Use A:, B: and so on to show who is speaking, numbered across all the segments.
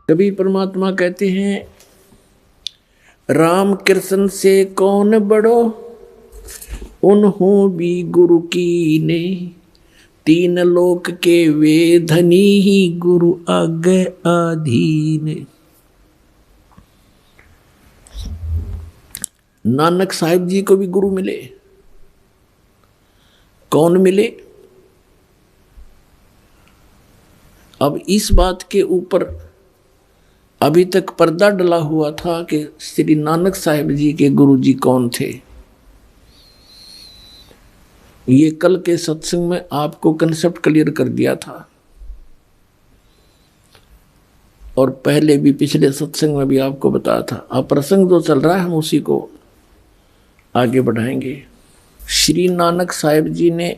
A: कभी परमात्मा कहते हैं, राम कृष्ण से कौन बड़ो, उन्हों भी गुरु की ने, तीन लोक के वे धनी ही गुरु आगे आधीन। नानक साहिब जी को भी गुरु मिले। कौन मिले? अब इस बात के ऊपर अभी तक पर्दा डला हुआ था कि श्री नानक साहिब जी के गुरु जी कौन थे। ये कल के सत्संग में आपको कंसेप्ट क्लियर कर दिया था, और पहले भी पिछले सत्संग में भी आपको बताया था। अब प्रसंग जो चल रहा है हम उसी को आगे बढ़ाएंगे। श्री नानक साहिब जी ने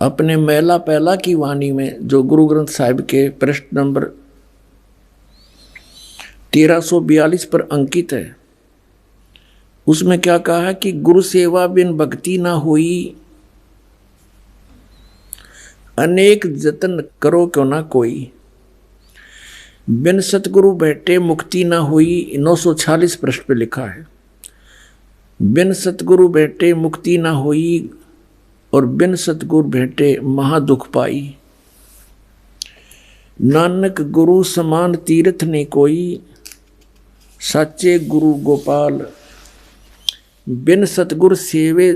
A: अपने मेला पहला की वाणी में, जो गुरु ग्रंथ साहिब के पृष्ठ नंबर 1342 पर अंकित है, उसमें क्या कहा है कि गुरु सेवा बिन भक्ति ना हुई, अनेक जतन करो क्यों ना कोई, बिन सतगुरु बैठे मुक्ति ना हुई। 946 पृष्ठ पे लिखा है, बिन सतगुरु बैठे मुक्ति ना हुई, और बिन सतगुरु भेंटे महा दुख पाई। नानक गुरु समान तीर्थ ने कोई, साचे गुरु गोपाल, बिन सतगुरु सेवे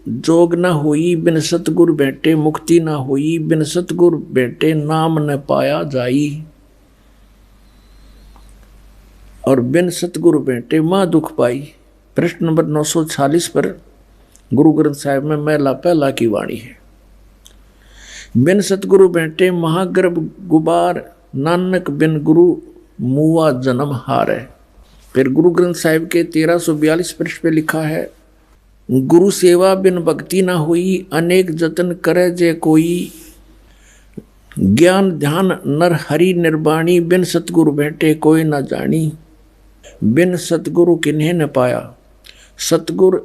A: जोग न हुई, बिन सतगुरु भेंटे मुक्ति न हुई, बिन सतगुरु भेंटे नाम न पाया जाई, और बिन सतगुरु भेंटे महा दुख पाई। पृष्ठ नंबर 946 पर गुरु ग्रंथ साहिब में मेला पहला की वाणी है। बिन सतगुरु बैठे महागर्भ गुबार, नानक बिन गुरु मुआ जन्म हार है। फिर गुरु ग्रंथ साहिब के 1342 पृष्ठ पे लिखा है, गुरु सेवा बिन भक्ति ना हुई, अनेक जतन करे जे कोई, ज्ञान ध्यान नर हरि निर्वाणी, बिन सतगुरु बैठे कोई ना जानी, बिन सतगुरु किन्हें न पाया, सतगुरु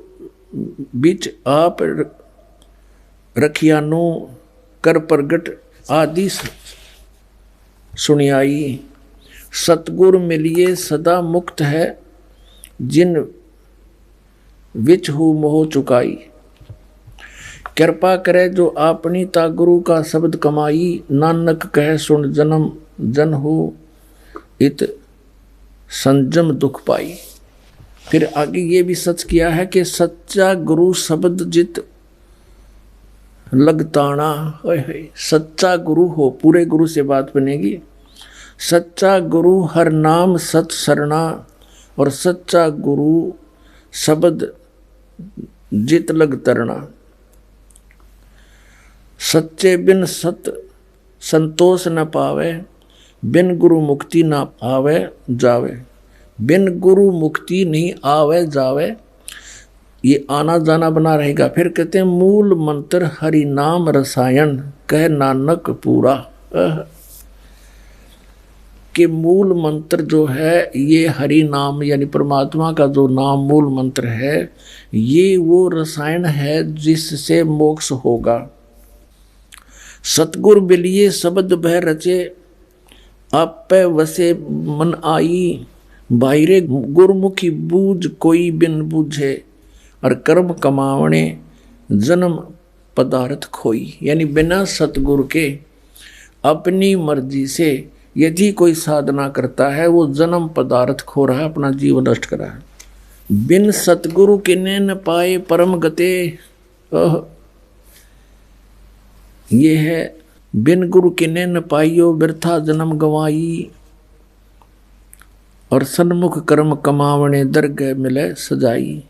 A: बीच आप रखियानो, कर प्रगट आदि सुनियाई, सतगुरु मिलिए सदा मुक्त है, जिन विच हु मोह चुकाई, कृपा करे जो आपनी ता गुरु का शब्द कमाई, नानक कह सुन जन्म जन हो, इत संजम दुख पाई। फिर आगे ये भी सच किया है कि सच्चा गुरु शब्द जित लगताना, सच्चा गुरु हो, पूरे गुरु से बात बनेगी। सच्चा गुरु हर नाम सत सरना, और सच्चा गुरु शब्द जित लग तरना, सच्चे बिन सत संतोष न पावे, बिन गुरु मुक्ति न आवे जावे, बिन गुरु मुक्ति नहीं आवे जावे, ये आना जाना बना रहेगा। फिर कहते हैं मूल मंत्र हरि नाम रसायन, कह नानक पूरा, कि मूल मंत्र जो है ये हरि नाम यानी परमात्मा का जो नाम मूल मंत्र है, ये वो रसायन है जिससे मोक्ष होगा। सतगुरु बिलिए शब्द बह रचे, आप पे वसे मन आई, बाहरे गुरमुखी बूझ कोई बिन बूझे, और कर्म कमावणे जन्म पदार्थ खोई। यानी बिना सतगुरु के अपनी मर्जी से यदि कोई साधना करता है वो जन्म पदार्थ खो रहा है, अपना जीवन नष्ट कर रहा है। बिन सतगुरु किन्ने न पाए परम गते, ये है बिन गुरु किन्ने न पाइयो व्यर्था जन्म गवाई, और सन्मुख कर्म कमावणे दरगह मिले सजाई।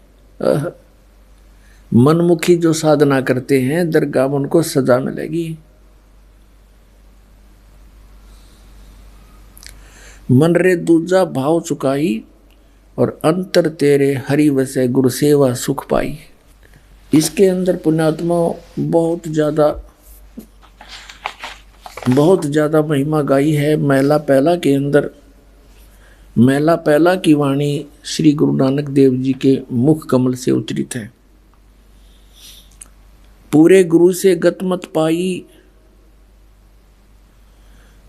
A: मनमुखी जो साधना करते हैं दरगाह में उनको सजा मिलेगी। मन रे दूजा भाव चुकाई, और अंतर तेरे हरि वसे गुरु सेवा सुख पाई। इसके अंदर पुण्यात्मा बहुत ज्यादा महिमा गाई है। मेला पहला के अंदर, मेला पहला की वाणी श्री गुरु नानक देव जी के मुख कमल से उच्चरित है। पूरे गुरु से गत मत पाई,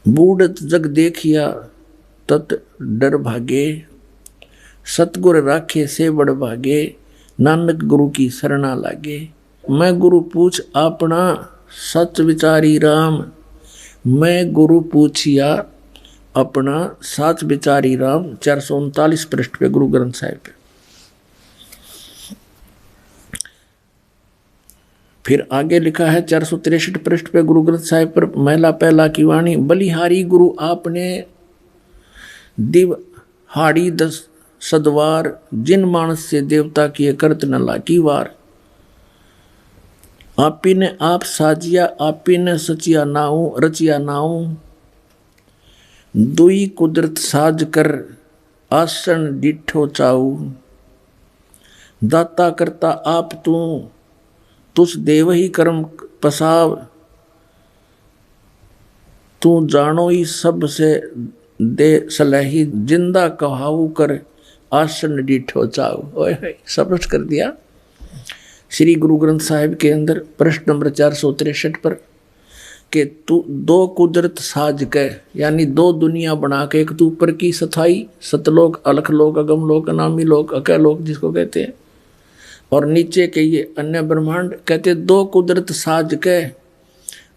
A: बूढ़त जग देखिया, तत डर भागे, सतगुर राखे से बड़ भागे, नानक गुरु की शरणा लागे। मैं गुरु पूछ अपना सच विचारी राम, मैं गुरु पूछिया अपना साच विचारी राम। 439 पृष्ठ पे गुरु ग्रंथ साहिब पे। फिर आगे लिखा है 463 पृष्ठ पे गुरु ग्रंथ साहिब पर महिला पहला की वाणी। बलिहारी गुरु आपने दिव हाड़ी 10 सदवार, जिन मानस से देवता किए करत न लागी वार। आपी ने आप साजिया, आपी ने सचिया नाऊ रचिया नाऊ, दुई कुदरत साज कर आसन डिठो चाऊ। दाता करता आप तू, तुस देव ही कर्म पसाव, तू जानो ही सब से दे सलही, जिंदा कहाऊ कर आसन डिठो चाऊ। सब कर दिया श्री गुरु ग्रंथ साहिब के अंदर प्रश्न नंबर 463 पर कि तू दो कुदरत साज के, यानी दो दुनिया बना के, एक तू ऊपर की सथाई सतलोक अलख लोक अगम लोक अनामी लोक अकय लोक जिसको कहते हैं, और नीचे के ये अन्य ब्रह्मांड, कहते दो कुदरत साज के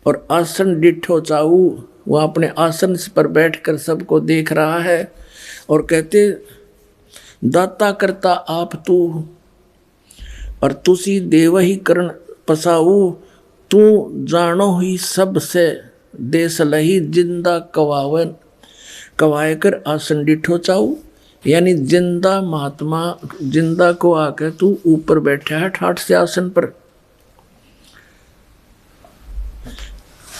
A: और आसन डिठो चाऊ। वह अपने आसन पर बैठकर सबको देख रहा है और कहते दाता करता आप तू, और तुसी देव ही करण पसाऊ, तू जानो ही सब से देश लही, जिंदा कवावन कवाए कर आसन डिठो चाऊ। यानी जिंदा महात्मा जिंदा को आकर तू ऊपर बैठा है ठाठ से आसन पर।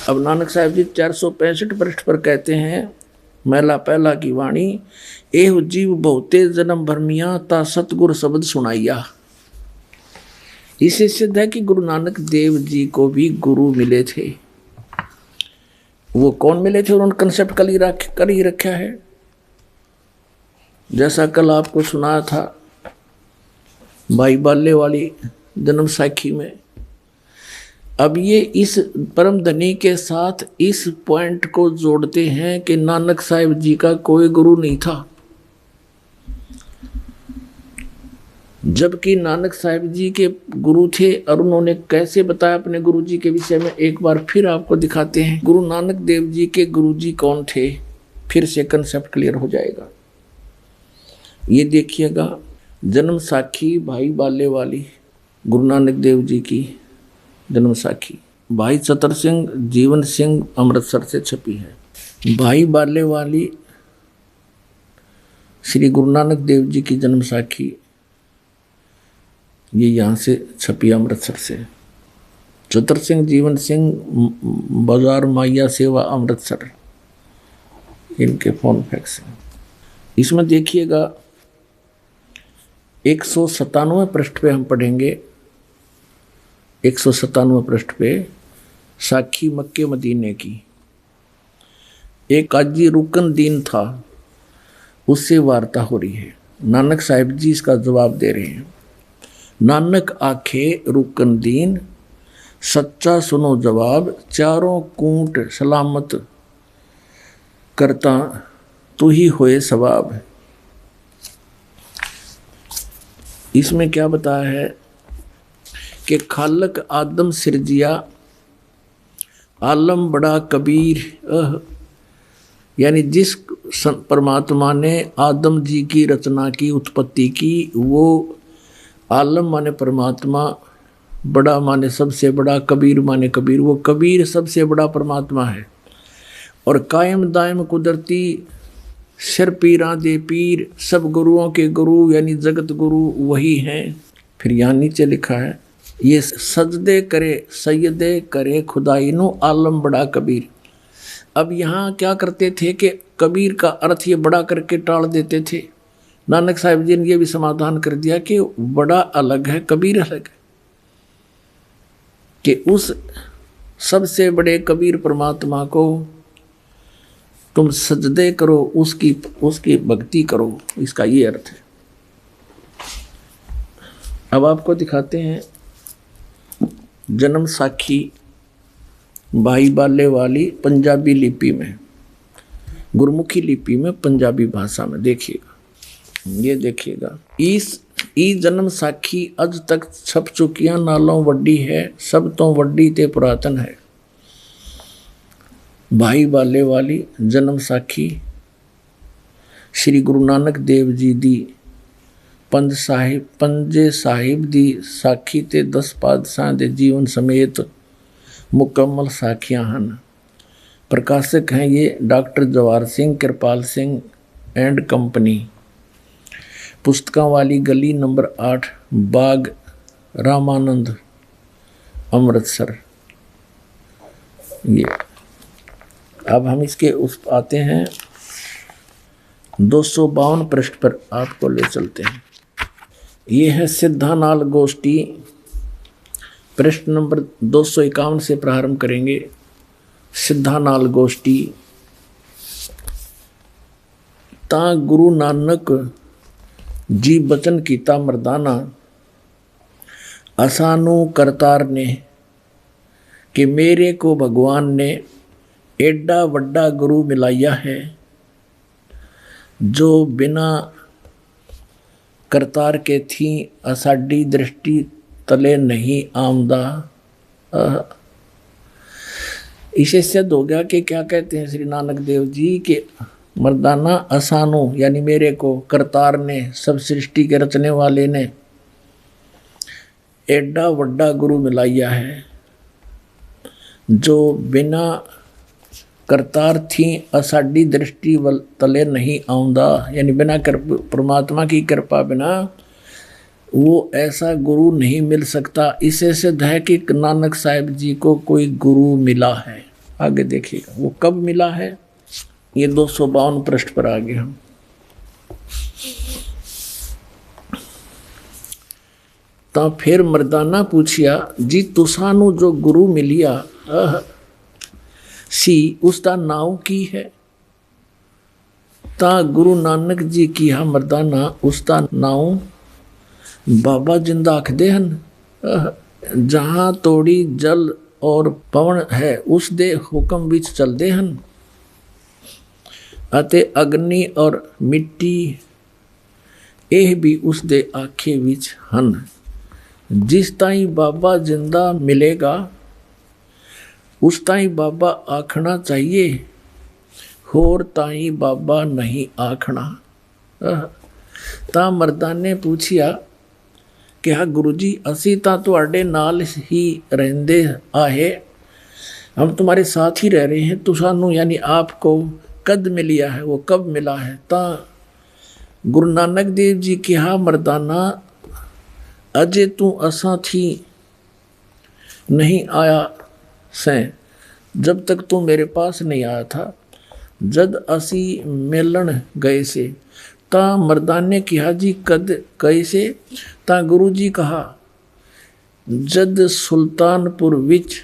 A: अब नानक साहिब जी 465 पृष्ठ पर कहते हैं महिला पहला की वाणी। एह जीव बहुते जन्म भरमिया, ता सतगुर शब्द सुनाइया। इससे सिद्ध है कि गुरु नानक देव जी को भी गुरु मिले थे। वो कौन मिले थे, उन्होंने कंसेप्ट कर ही रखा है। जैसा कल आपको सुनाया था भाई बाले वाली जन्म साखी में। अब ये इस परम धनी के साथ इस पॉइंट को जोड़ते हैं कि नानक साहिब जी का कोई गुरु नहीं था, जबकि नानक साहिब जी के गुरु थे। और उन्होंने कैसे बताया अपने गुरु जी के विषय में, एक बार फिर आपको दिखाते हैं। गुरु नानक देव जी के गुरु जी कौन थे, फिर से कंसेप्ट क्लियर हो जाएगा। ये देखिएगा जन्म साखी भाई बाले वाली गुरु नानक देव जी की जन्म साखी भाई चतर सिंह जीवन सिंह अमृतसर से छपी है। भाई बाले वाली श्री गुरु नानक देव जी की जन्म साखी ये यहाँ से छपी अमृतसर से। चतर सिंह जीवन सिंह बाजार माइया सेवा अमृतसर, इनके फोन फैक्स हैं। इसमें देखिएगा 197 पृष्ठ पे हम पढ़ेंगे। 197 पृष्ठ पे साखी मक्के मदीने की। एक काजी रुकन दीन था, उससे वार्ता हो रही है। नानक साहिब जी इसका जवाब दे रहे हैं। नानक आखे रुकन दीन, सच्चा सुनो जवाब, चारों कूट सलामत करता तू ही होए सवाब। इसमें क्या बताया है कि खालक आदम सिरजिया, आलम बड़ा कबीर। यानी जिस परमात्मा ने आदम जी की रचना की, उत्पत्ति की, वो आलम माने परमात्मा, बड़ा माने सबसे बड़ा, कबीर माने कबीर, वो कबीर सबसे बड़ा परमात्मा है। और कायम दायम कुदरती सिर पीरा दे पीर, सब गुरुओं के गुरु यानी जगत गुरु वही हैं। फिर यहाँ नीचे लिखा है ये सजदे करे सैयदे करे खुदाई नो आलम बड़ा कबीर। अब यहाँ क्या करते थे कि कबीर का अर्थ ये बड़ा करके टाल देते थे। नानक साहिब जी ने ये भी समाधान कर दिया कि बड़ा अलग है, कबीर अलग है, कि उस सबसे बड़े कबीर परमात्मा को तुम सजदे करो, उसकी भक्ति करो, इसका ये अर्थ है। अब आपको दिखाते हैं जन्म साखी भाई बाले वाली पंजाबी लिपि में। गुरमुखी लिपि में, पंजाबी भाषा में। देखिएगा, ये देखिएगा, इस ई जन्म साखी अज तक छप चुकियां नालों वड्डी है, सब तो वड्डी ते पुरातन है। भाई बाले वाली जन्म साखी श्री गुरु नानक देव जी दी पंजे साहिब दी साखी ते 10 पातशाह दे जीवन समेत मुकम्मल साखियां हैं। प्रकाशक हैं ये doctor Jawahar Singh Kripal Singh and company, पुस्तकों वाली गली नंबर 8, बाग रामानंद, अमृतसर। ये अब हम इसके उस आते हैं 252 पृष्ठ पर आपको ले चलते हैं। ये है सिद्धानाल गोष्ठी, पृष्ठ नंबर 251 से प्रारंभ करेंगे। सिद्धानाल गोष्ठी। ता गुरु नानक जी बचन कीता मर्दाना, असानू करतार ने कि मेरे को भगवान ने एडा वड्डा गुरु मिलाया है, जो बिना करतार के थी असाडी दृष्टि तले नहीं आमदा। इसे सिद्ध हो गया कि क्या कहते हैं श्री नानक देव जी के मर्दाना असानो यानी मेरे को करतार ने, सब सृष्टि के रचने वाले ने एडा वड्डा गुरु मिलाया है, जो बिना करतार थी असाडी दृष्टि तले नहीं आउंदा, यानी बिना परमात्मा की कृपा बिना वो ऐसा गुरु नहीं मिल सकता। इसे सिद्ध है कि नानक साहिब जी को कोई गुरु मिला है। आगे देखिएगा वो कब मिला है, ये 252 पृष्ठ पर आगे हम। तो फिर मर्दाना पूछिया जी तुसानू जो गुरु मिलिया सी उसका नाव की है। ता गुरु नानक जी की हा मर्दाना उसका नाव बाबा जिंदा आखदे हन। जहाँ तोड़ी जल और पवन है उस दे हुक्म विच चलदे हन, अते अग्नि और मिट्टी एह भी उस दे आखे विच हन। जिस ताई बाबा जिंदा मिलेगा उस ताई बाबा आखना चाहिए, होर ताई बाबा नहीं आखना। ता मर्दा ने पूछिया कि हाँ गुरु जी असी ता तुहाडे नाल ही रहंदे आहे, हम तुम्हारे साथ ही रह रहे हैं, तो सानू यानी आपको कद मिलिया है, वो कब मिला है। ता गुरु नानक देव जी की हाँ मर्दाना अजे तू असा थी नहीं आया से, जब तक तू मेरे पास नहीं आया था, जद असी मिलन गए से। ता मर्दाने कहा जी कद कैसे। ता गुरु जी कहा जद सुल्तानपुर विच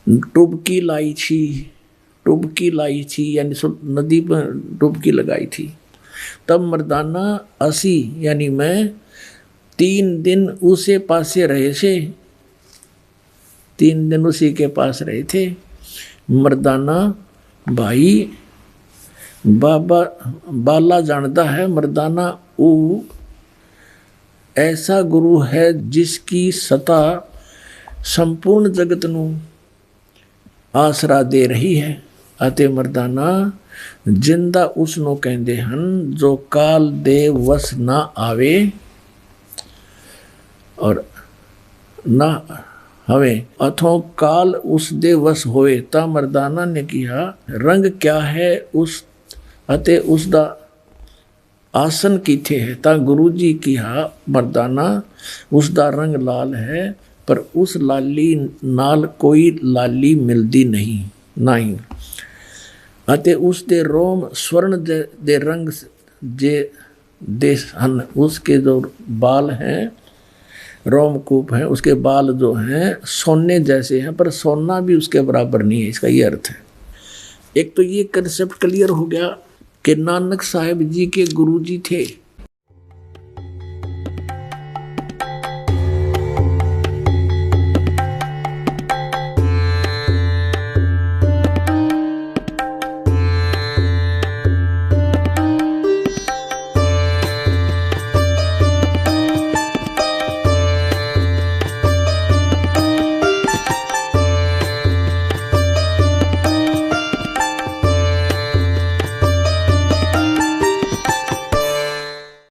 A: डुबकी लाई थी यानी नदी पर डुबकी लगाई थी। तब मर्दाना असी यानी मैं 3 दिन उसे पासे रहे से, 3 दिन उसी के पास रहे थे। मर्दाना भाई बाबा बाला जानता है मर्दाना वो ऐसा गुरु है जिसकी सत्ता संपूर्ण जगत नू आसरा दे रही है। अते मर्दाना जिंदा उसनों कहते हन जो काल दे वस ना आवे और ना हमें अथो काल उस दे वस होए। ता मर्दाना ने कहा रंग क्या है उस अते उसदा आसन किथे है। ता गुरु जी कहा मर्दाना उसदा रंग लाल है, पर उस लाली नाल कोई लाली मिलदी नहीं। अते उस दे रोम स्वर्ण दे रंग जे दे हन, उसके जो बाल हैं रोमकूप हैं, उसके बाल जो हैं सोने जैसे हैं, पर सोना भी उसके बराबर नहीं है। इसका ये अर्थ है। एक तो ये कंसेप्ट क्लियर हो गया कि नानक साहिब जी के गुरु जी थे